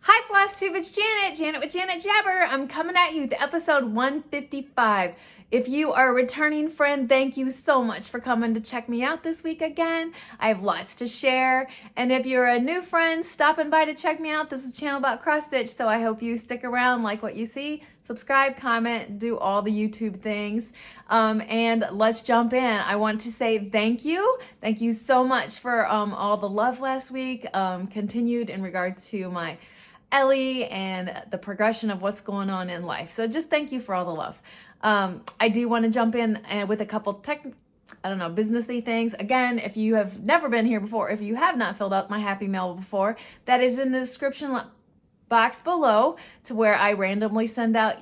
Hi Flosstube, it's Janet with Janet Jabber. I'm coming at you with episode 155. If you are a returning friend, thank you so much for coming to check me out this week again. I have lots to share. And if you're a new friend stopping by to check me out, this is a channel about cross stitch, so I hope you stick around, like what you see, subscribe, comment, do all the YouTube things. And let's jump in. I want to say thank you. Thank you so much for all the love last week, continued in regards to my Ellie and the progression of what's going on in life. So just thank you for all the love. I do want to jump in with a couple businessy things. Again, if you have never been here before, if you have not filled out my Happy Mail before, that is in the description box below, to where I randomly send out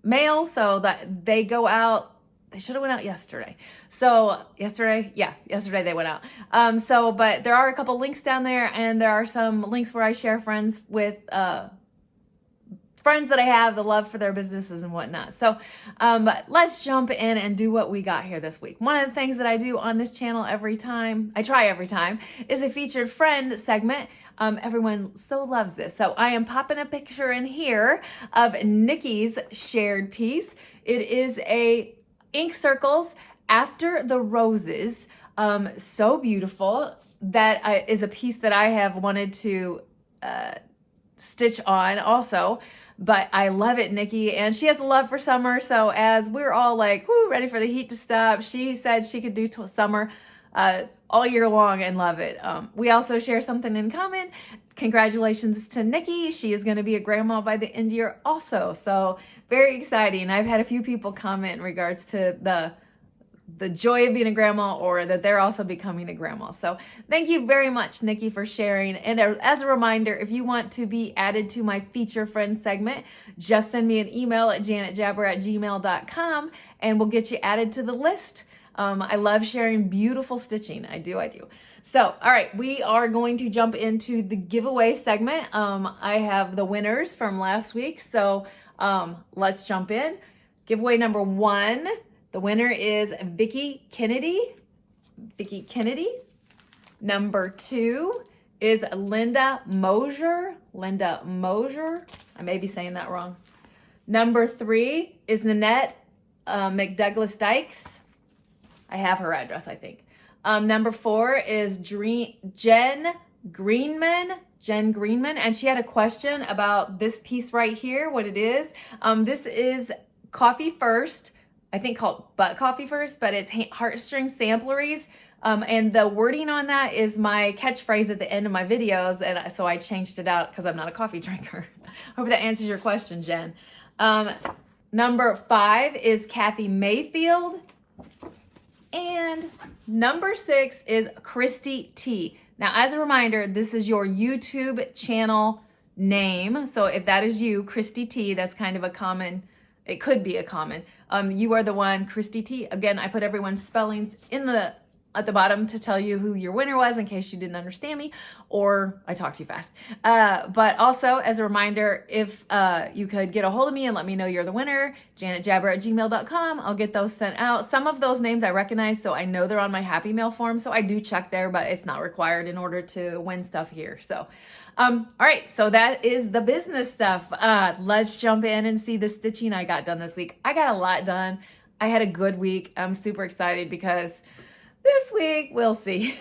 mail so that they go out. They should have went out yesterday. So yesterday they went out. But there are a couple links down there, and there are some links where I share friends with friends that I have, the love for their businesses and whatnot. So but let's jump in and do what we got here this week. One of the things that I do on this channel every time, is a featured friend segment. Everyone so loves this. So I am popping a picture in here of Nikki's shared piece. It is a ink circles after the roses. So beautiful. That is a piece that I have wanted to stitch on also, but I love it, Nikki, and she has a love for summer. So as we're all like, whoo, ready for the heat to stop, she said she could do summer all year long and love it. We also share something in common. Congratulations to Nikki. She is going to be a grandma by the end of the year also. So very exciting. I've had a few people comment in regards to the joy of being a grandma, or that they're also becoming a grandma. So thank you very much, Nikki, for sharing. And as a reminder, if you want to be added to my feature friend segment, just send me an email at janetjabber@gmail.com and we'll get you added to the list. I love sharing beautiful stitching. I do. So, all right, we are going to jump into the giveaway segment. I have the winners from last week. So let's jump in. Giveaway number 1. The winner is Vicky Kennedy. Number 2 is Linda Mosier. I may be saying that wrong. Number 3 is Nanette McDouglas Dykes. I have her address, I think. Number 4 is Jen Greenman, and she had a question about this piece right here, what it is. This is Coffee First, I think called Butt Coffee First, but it's Heartstring Sampleries. And the wording on that is my catchphrase at the end of my videos, and so I changed it out because I'm not a coffee drinker. Hope that answers your question, Jen. Number 5 is Kathy Mayfield. And number 6 is Christy T. Now, as a reminder, this is your YouTube channel name. So if that is you, Christy T, that's kind of a common, it could be a common. You are the one, Christy T. Again, I put everyone's spellings at the bottom to tell you who your winner was in case you didn't understand me or I talked too fast. But also, as a reminder, if you could get a hold of me and let me know you're the winner, janetjabber@gmail.com. I'll get those sent out. Some of those names I recognize, so I know they're on my Happy Mail form, so I do check there, but it's not required in order to win stuff here. So, all right, so that is the business stuff. Let's jump in and see the stitching I got done this week. I got a lot done. I had a good week. I'm super excited because this week, we'll see.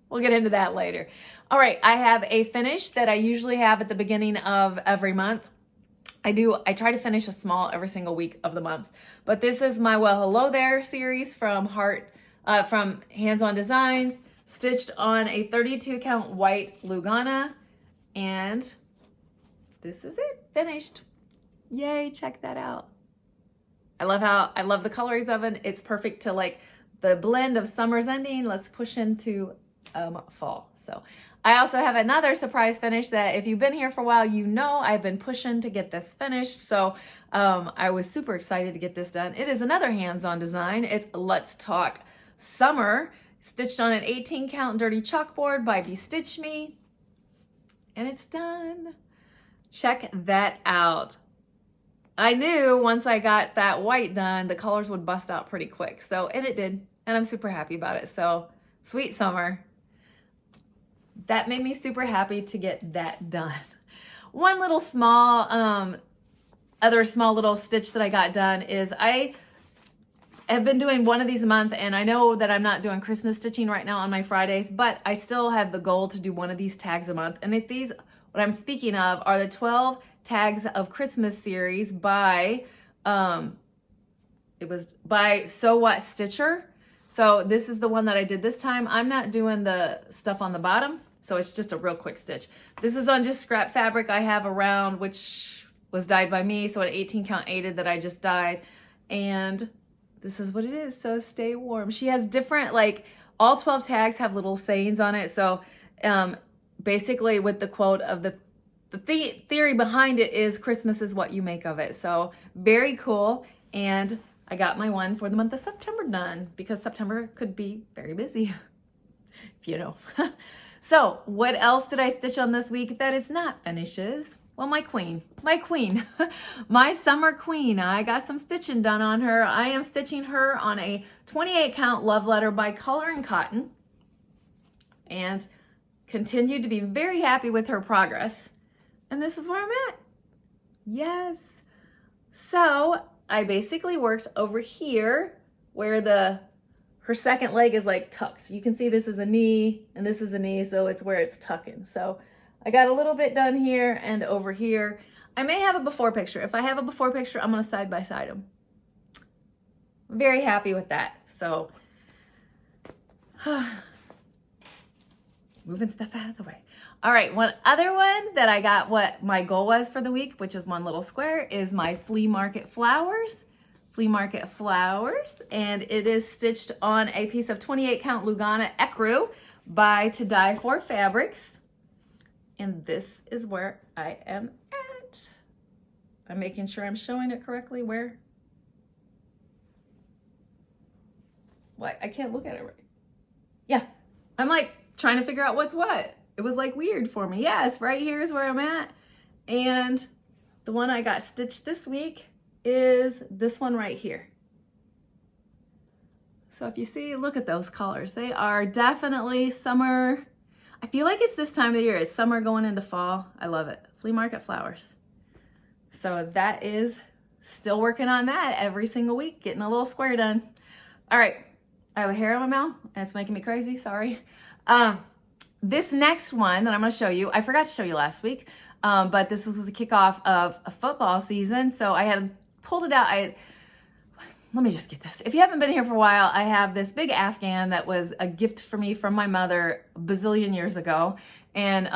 We'll get into that later. All right, I have a finish that I usually have at the beginning of every month. I try to finish a small every single week of the month. But this is my Well Hello There series from Hands On Design, stitched on a 32 count white Lugana. And this is it, finished. Yay, check that out. I love the colors of it. It's perfect to like the blend of summer's ending. Let's push into fall. So I also have another surprise finish that if you've been here for a while, you know I've been pushing to get this finished. So I was super excited to get this done. It is another hands-on design. It's Let's Talk Summer, stitched on an 18 count dirty chalkboard by Stitch Me. And it's done. Check that out. I knew once I got that white done, the colors would bust out pretty quick. And it did. And I'm super happy about it. So sweet summer. that made me super happy to get that done. One little small, other small little stitch that I got done is I have been doing one of these a month, and I know that I'm not doing Christmas stitching right now on my Fridays, but I still have the goal to do one of these tags a month. And if these, what I'm speaking of are the 12 tags of Christmas series by, it was by So What Stitcher. So this is the one that I did this time. I'm not doing the stuff on the bottom, so it's just a real quick stitch. This is on just scrap fabric I have around, which was dyed by me, so an 18 count aided that I just dyed. And this is what it is, so stay warm. She has different, like, all 12 tags have little sayings on it. So basically with the quote of the theory behind it is Christmas is what you make of it. So very cool. And I got my one for the month of September done because September could be very busy, if you know. So what else did I stitch on this week that is not finishes? Well, my queen, my summer queen. I got some stitching done on her. I am stitching her on a 28 count love letter by Color and Cotton, and continue to be very happy with her progress. And this is where I'm at. Yes. So I basically worked over here where her second leg is like tucked. You can see this is a knee and this is a knee, so it's where it's tucking. So I got a little bit done here and over here. I may have a before picture. If I have a before picture, I'm gonna side by side them. Very happy with that. So moving stuff out of the way. All right, one other one that I got what my goal was for the week, which is one little square, is my Flea Market Flowers. Flea Market Flowers, and it is stitched on a piece of 28 count Lugana Ecru by To Die For Fabrics. And this is where I am at. I'm making sure I'm showing it correctly. Where? What? I can't look at it right. Yeah, I'm like trying to figure out what's what. It was like weird for me. Yes, right here is where I'm at. And the one I got stitched this week is this one right here. So if you see, look at those colors. They are definitely summer. I feel like it's this time of year. It's summer going into fall. I love it. Flea Market Flowers. So that is still working on that every single week, getting a little square done. All right, I have a hair in my mouth and it's making me crazy, sorry. This next one that I'm gonna show you, I forgot to show you last week, but this was the kickoff of a football season. So I had pulled it out. Let me just get this. If you haven't been here for a while, I have this big Afghan that was a gift for me from my mother a bazillion years ago. And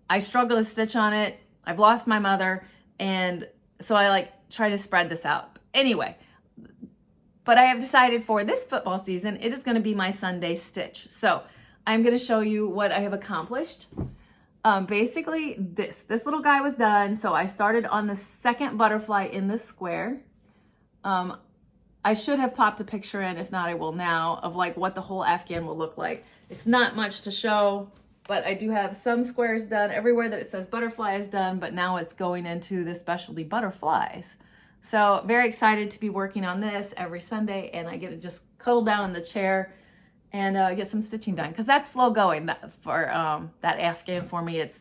I struggle to stitch on it. I've lost my mother. And so I like try to spread this out. Anyway, but I have decided for this football season, it is gonna be my Sunday stitch. So I'm gonna show you what I have accomplished. Basically this little guy was done. So I started on the second butterfly in this square. I should have popped a picture in, if not I will now, of like what the whole Afghan will look like. It's not much to show, but I do have some squares done. Everywhere that it says butterfly is done, but now it's going into the specialty butterflies. So very excited to be working on this every Sunday, and I get to just cuddle down in the chair and get some stitching done, because that's slow going for that Afghan for me. It's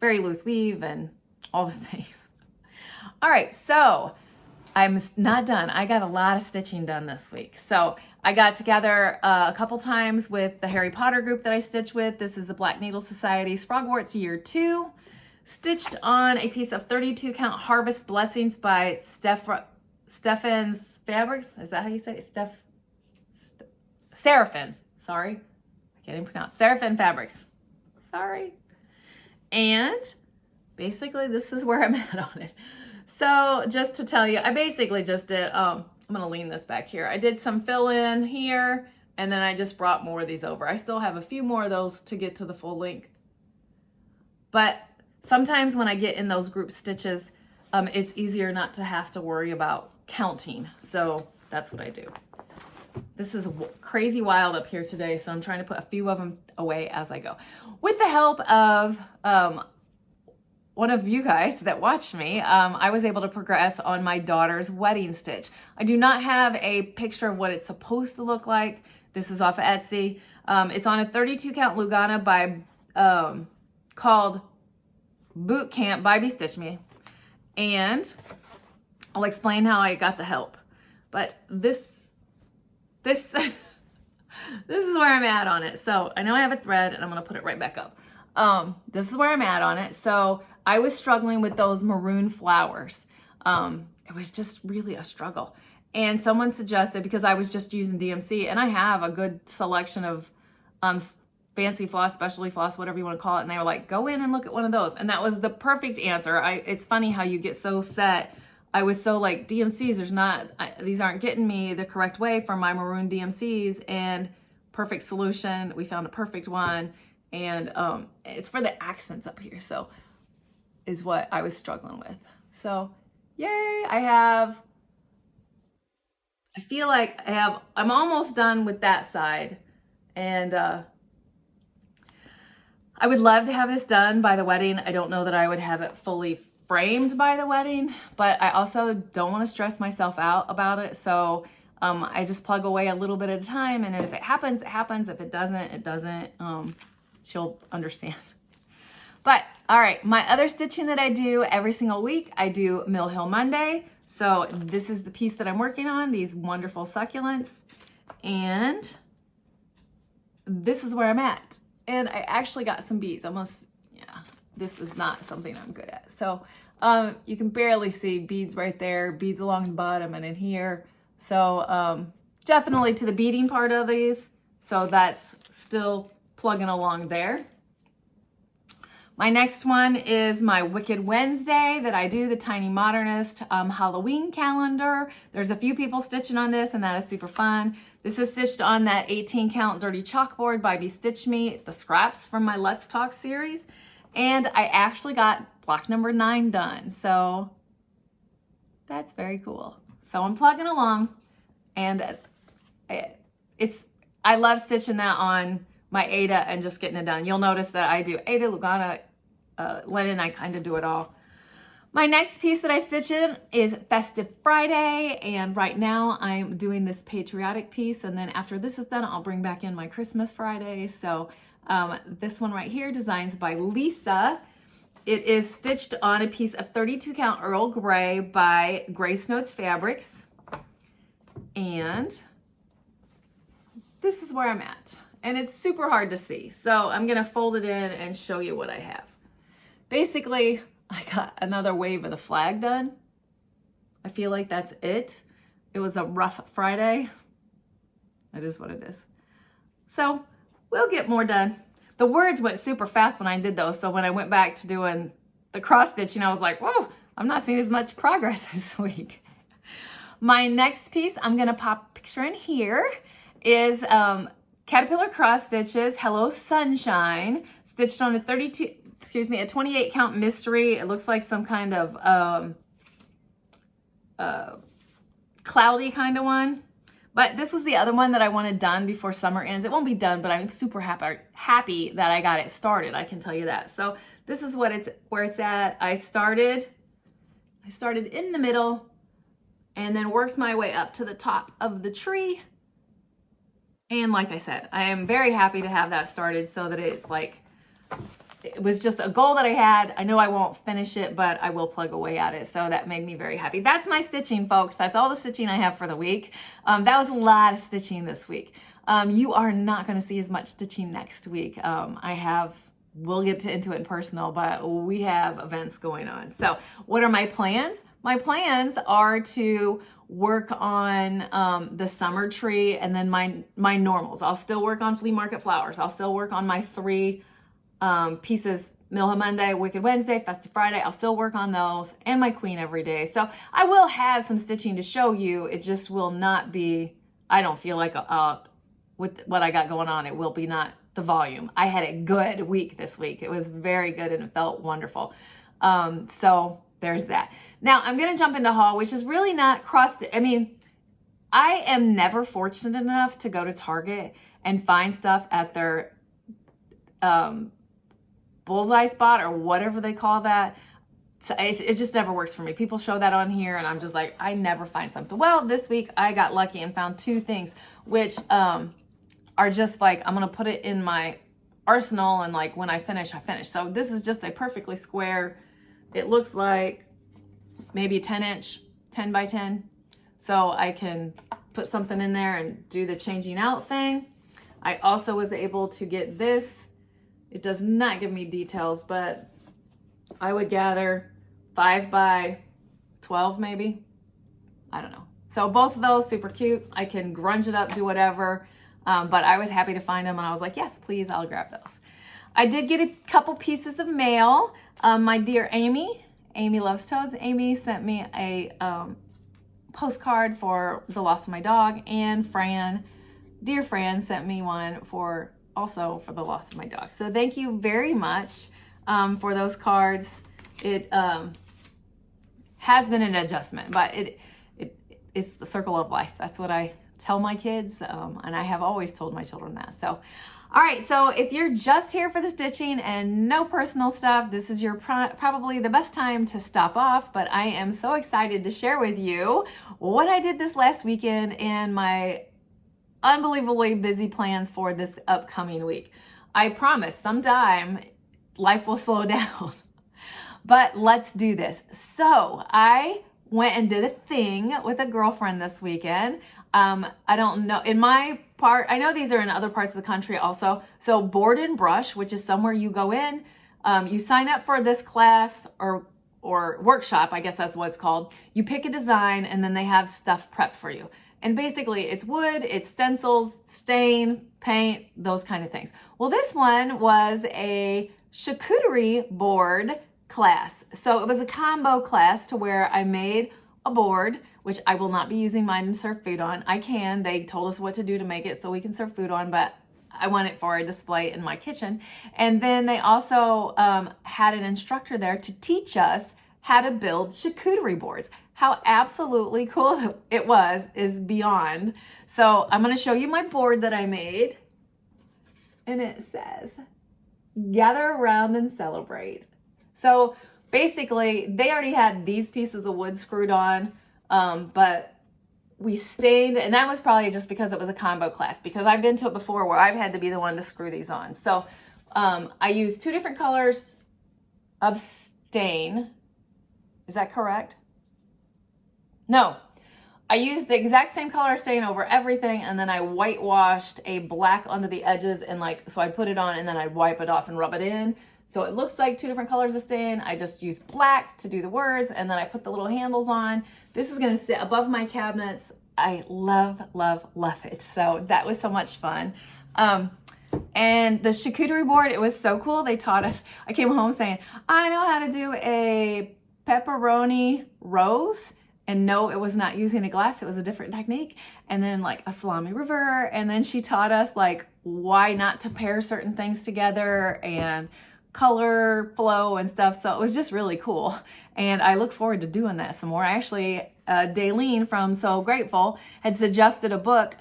very loose weave and all the things. All right, so I'm not done. I got a lot of stitching done this week. So I got together a couple times with the Harry Potter group that I stitch with. This is the Black Needle Society's Frogwarts Year 2. Stitched on a piece of 32 count Harvest Blessings by Stephen's Fabrics. Is that how you say it? Seraphins. Sorry. I can't even pronounce. Seraphim Fabrics. Sorry. And basically this is where I'm at on it. So just to tell you, I basically just did, I'm gonna lean this back here. I did some fill in here, and then I just brought more of these over. I still have a few more of those to get to the full length. But sometimes when I get in those group stitches, it's easier not to have to worry about counting. So that's what I do. This is crazy wild up here today, so I'm trying to put a few of them away as I go. With the help of one of you guys that watched me, I was able to progress on my daughter's wedding stitch. I do not have a picture of what it's supposed to look like. This is off of Etsy. It's on a 32 count Lugana by called Boot Camp by Stitch Me, and I'll explain how I got the help. But this this is where I'm at on it. So I know I have a thread, and I'm gonna put it right back up. This is where I'm at on it. So I was struggling with those maroon flowers. It was just really a struggle. And someone suggested, because I was just using DMC, and I have a good selection of fancy floss, specialty floss, whatever you want to call it. And they were like, go in and look at one of those. And that was the perfect answer. It's funny how you get so set. I was so like, DMCs, these aren't getting me the correct way for my maroon DMCs, and perfect solution. We found a perfect one. And it's for the accents up here. So is what I was struggling with. So yay, I feel like I'm almost done with that side. And I would love to have this done by the wedding. I don't know that I would have it fully framed by the wedding, but I also don't want to stress myself out about it. So I just plug away a little bit at a time. And if it happens, it happens. If it doesn't, it doesn't. She'll understand. But all right, my other stitching that I do every single week, I do Mill Hill Monday. So this is the piece that I'm working on, these wonderful succulents. And this is where I'm at. And I actually got some beads. This is not something I'm good at. So you can barely see beads right there, beads along the bottom and in here. So definitely to the beading part of these. So that's still plugging along there. My next one is my Wicked Wednesday that I do, the Tiny Modernist Halloween calendar. There's a few people stitching on this, and that is super fun. This is stitched on that 18 count dirty chalkboard by Stitch Me, the scraps from my Let's Talk series. And I actually got block number 9 done. So that's very cool. So I'm plugging along, and I love stitching that on my Ada and just getting it done. You'll notice that I do Ada, Lugana, linen, I kind of do it all. My next piece that I stitch in is Festive Friday, and right now I'm doing this patriotic piece, and then after this is done, I'll bring back in my Christmas Friday. So this one right here, designs by Lisa. It is stitched on a piece of 32 count Earl Grey by Grace Notes Fabrics, and this is where I'm at. And it's super hard to see. So I'm gonna fold it in and show you what I have. Basically, I got another wave of the flag done. I feel like that's it. It was a rough Friday. That is what it is. So we'll get more done. The words went super fast when I did those. So when I went back to doing the cross stitching, I was like, whoa, I'm not seeing as much progress this week. My next piece, I'm gonna pop a picture in here, is Caterpillar Cross Stitches Hello Sunshine, stitched on a 28 count mystery. It looks like some kind of cloudy kind of one. But this is the other one that I wanted done before summer ends. It won't be done, but I'm super happy that I got it started. I can tell you that. So this is where it's at. I started in the middle and then worked my way up to the top of the tree. And like I said, I am very happy to have that started so that it's like, it was just a goal that I had. I know I won't finish it, but I will plug away at it. So that made me very happy. That's my stitching, folks. That's all the stitching I have for the week. That was a lot of stitching this week. You are not going to see as much stitching next week. We'll get into it in personal, but we have events going on. So what are my plans? My plans are to work on the summer tree and then my normals. I'll still work on flea market flowers. I'll still work on my 3 pieces, Mill Hill Monday, Wicked Wednesday, Festive Friday. I'll still work on those, and my queen every day. So I will have some stitching to show you. It just will not be, I don't feel like with what I got going on, it will be not the volume. I had a good week this week. It was very good and it felt wonderful. So there's that. Now I'm going to jump into haul, which is really not I am never fortunate enough to go to Target and find stuff at their bullseye spot or whatever they call that. So it just never works for me. People show that on here and I'm just like, I never find something. Well, this week I got lucky and found 2 things, which are just like, I'm going to put it in my arsenal, and like when I finish, I finish. So this is just a perfectly square, it looks like maybe a 10-inch, 10 by 10. So I can put something in there and do the changing out thing. I also was able to get this. It does not give me details, but I would gather 5 by 12 maybe. I don't know. So both of those, super cute. I can grunge it up, do whatever. But I was happy to find them, and I was like, yes, please, I'll grab those. I did get a couple pieces of mail. My dear Amy loves toads. Amy sent me a postcard for the loss of my dog, and dear Fran sent me one also for the loss of my dog. So thank you very much for those cards. It has been an adjustment, but it's the circle of life. That's what I tell my kids, and I have always told my children that. So, all right, so if you're just here for the stitching and no personal stuff, this is your probably the best time to stop off, but I am so excited to share with you what I did this last weekend and my unbelievably busy plans for this upcoming week. I promise sometime life will slow down, but let's do this. So I went and did a thing with a girlfriend this weekend. I don't know, in my part, I know these are in other parts of the country also. So Board and Brush, which is somewhere you go in, you sign up for this class or workshop, I guess that's what it's called. You pick a design, and then they have stuff prepped for you. And basically it's wood, it's stencils, stain, paint, those kind of things. Well, this one was a charcuterie board class. So it was a combo class to where I made a board, which I will not be using mine to serve food on. I can, they told us what to do to make it so we can serve food on, but I want it for a display in my kitchen. And then they also had an instructor there to teach us how to build charcuterie boards. How absolutely cool it was is beyond. So I'm going to show you my board that I made. And it says, gather around and celebrate. So basically, they already had these pieces of wood screwed on, but we stained, and that was probably just because it was a combo class, because I've been to it before where I've had to be the one to screw these on. So I used 2 different colors of stain. Is that correct? No. I used the exact same color stain over everything, and then I whitewashed a black onto the edges, and so I put it on, and then I'd wipe it off and rub it in. So it looks like 2 different colors of stain. I just used black to do the words, and then I put the little handles on. This is gonna sit above my cabinets. I love, love, love it. So that was so much fun. And the charcuterie board, it was so cool. They taught us, I came home saying, I know how to do a pepperoni rose. And no, it was not using a glass. It was a different technique. And then like a salami river. And then she taught us like why not to pair certain things together and color flow and stuff. So it was just really cool. And I look forward to doing that some more. Actually, Daleen from So Grateful had suggested a book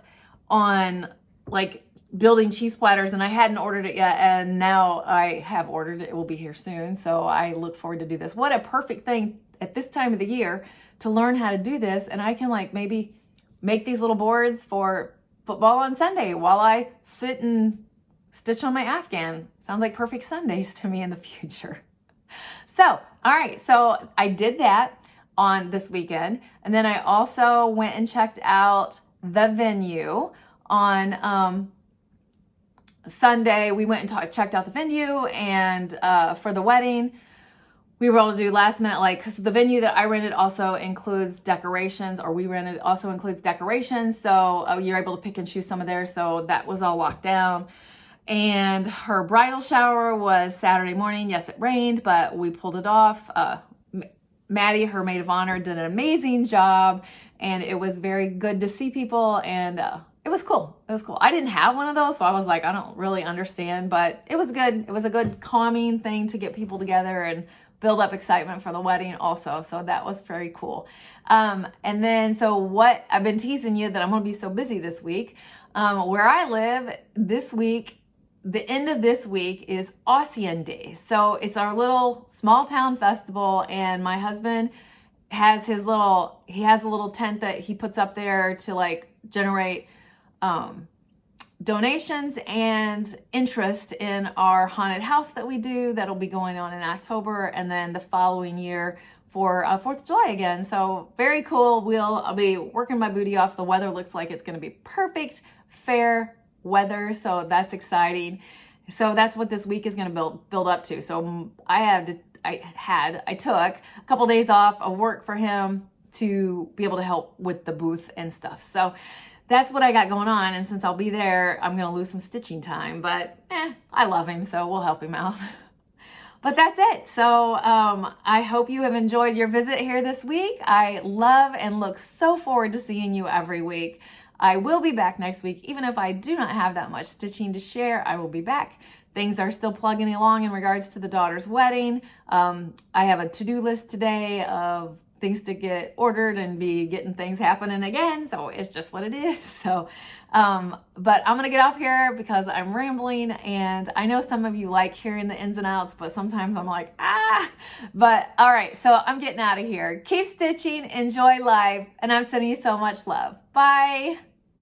on like building cheese platters, and I hadn't ordered it yet, and now I have ordered it. It will be here soon. So I look forward to do this. What a perfect thing at this time of the year to learn how to do this. And I can like maybe make these little boards for football on Sunday while I sit and stitch on my Afghan. Sounds like perfect Sundays to me in the future. So, all right, so I did that on this weekend. And then I also went and checked out the venue on Sunday. We went and checked out the venue, and for the wedding, we were able to do last minute, because the venue that I rented also includes decorations, or we rented also includes decorations. So you're able to pick and choose some of theirs. So that was all locked down. And her bridal shower was Saturday morning. Yes, it rained, but we pulled it off. Maddie, her maid of honor, did an amazing job, and it was very good to see people, and it was cool. It was cool. I didn't have one of those, so I was like, I don't really understand, but it was good. It was a good calming thing to get people together and build up excitement for the wedding also. So that was very cool. And then, so what I've been teasing you that I'm going to be so busy this week. Where I live this week, the end of this week is Ossian Day. So it's our little small town festival, and my husband has he has a little tent that he puts up there to like generate donations and interest in our haunted house that we do. That'll be going on in October, and then the following year for 4th of July again. So very cool. I'll be working my booty off. The weather looks like it's going to be perfect, fair weather. So that's exciting. So that's what this week is going to build up to. So I took a couple days off of work for him to be able to help with the booth and stuff. So that's what I got going on. And since I'll be there, I'm going to lose some stitching time, but I love him, so we'll help him out. But that's it. So I hope you have enjoyed your visit here this week. I love and look so forward to seeing you every week. I will be back next week. Even if I do not have that much stitching to share, I will be back. Things are still plugging along in regards to the daughter's wedding. I have a to-do list today of things to get ordered and be getting things happening again. So it's just what it is. So, but I'm going to get off here because I'm rambling, and I know some of you like hearing the ins and outs, but sometimes I'm like, but all right. So I'm getting out of here. Keep stitching, enjoy life, and I'm sending you so much love. Bye.